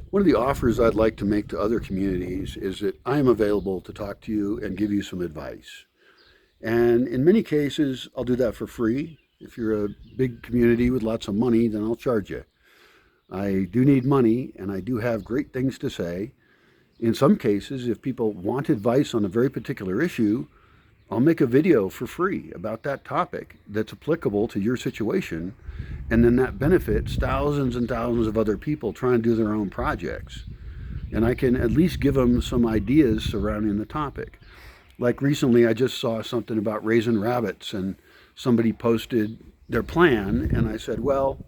One of the offers I'd like to make to other communities is that I am available to talk to you and give you some advice. And in many cases, I'll do that for free. If you're a big community with lots of money, then I'll charge you. I do need money and I do have great things to say. In some cases, if people want advice on a very particular issue, I'll make a video for free about that topic that's applicable to your situation, and then that benefits thousands and thousands of other people trying to do their own projects. And I can at least give them some ideas surrounding the topic. Like recently, I just saw something about raising rabbits, and somebody posted their plan, and I said, well,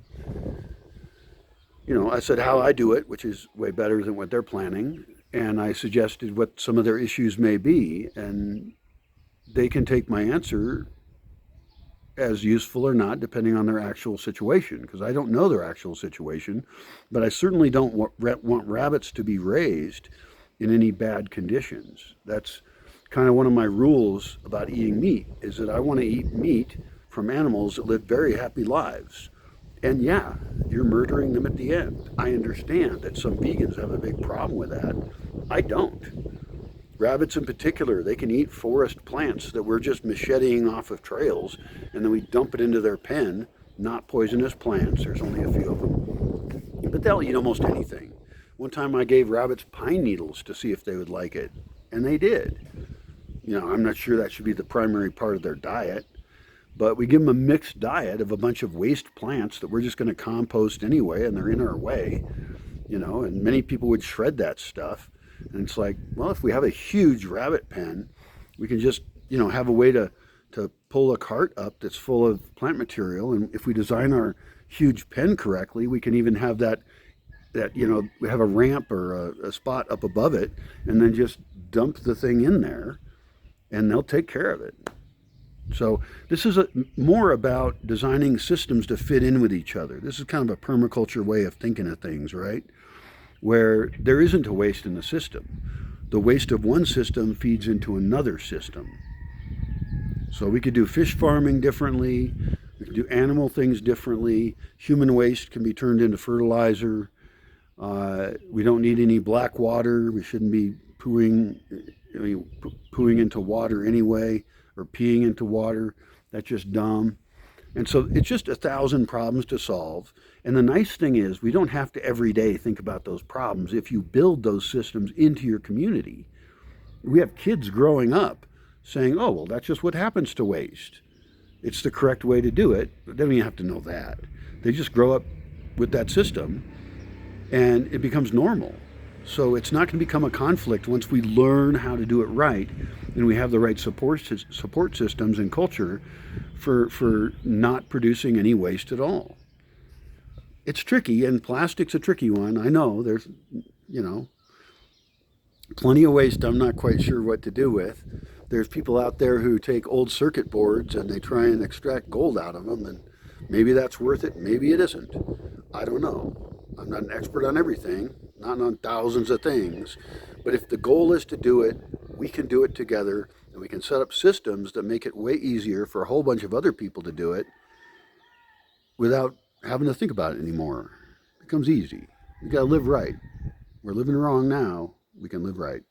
I said how I do it, which is way better than what they're planning, and I suggested what some of their issues may be, and they can take my answer as useful or not, depending on their actual situation, because I don't know their actual situation, but I certainly don't want rabbits to be raised in any bad conditions. That's kind of one of my rules about eating meat, is that I want to eat meat from animals that live very happy lives. And yeah, you're murdering them at the end. I understand that some vegans have a big problem with that. I don't. Rabbits in particular, they can eat forest plants that we're just macheting off of trails, and then we dump it into their pen, not poisonous plants. There's only a few of them. But they'll eat almost anything. One time I gave rabbits pine needles to see if they would like it, and they did. I'm not sure that should be the primary part of their diet, but we give them a mixed diet of a bunch of waste plants that we're just going to compost anyway, and they're in our way, and many people would shred that stuff. And it's like, well, if we have a huge rabbit pen, we can just, have a way to pull a cart up that's full of plant material. And if we design our huge pen correctly, we can even have we have a ramp or a spot up above it, and then just dump the thing in there, and they'll take care of it. So this is more about designing systems to fit in with each other. This is kind of a permaculture way of thinking of things, right? Where there isn't a waste in the system. The waste of one system feeds into another system. So we could do fish farming differently, we could do animal things differently, human waste can be turned into fertilizer, we don't need any black water, we shouldn't be pooing into water anyway, or peeing into water, that's just dumb. And so it's just 1,000 problems to solve. And the nice thing is we don't have to every day think about those problems if you build those systems into your community. We have kids growing up saying, oh, well, that's just what happens to waste. It's the correct way to do it. They don't even have to know that. They just grow up with that system and it becomes normal. So it's not going to become a conflict once we learn how to do it right and we have the right support systems and culture for not producing any waste at all. It's tricky, and plastic's a tricky one. I know there's, plenty of waste I'm not quite sure what to do with. There's people out there who take old circuit boards and they try and extract gold out of them, and maybe that's worth it, maybe it isn't. I don't know. I'm not an expert on everything, not on thousands of things, but if the goal is to do it, we can do it together, and we can set up systems that make it way easier for a whole bunch of other people to do it without having to think about it anymore. It becomes easy. We got to live right. We're living wrong now. We can live right.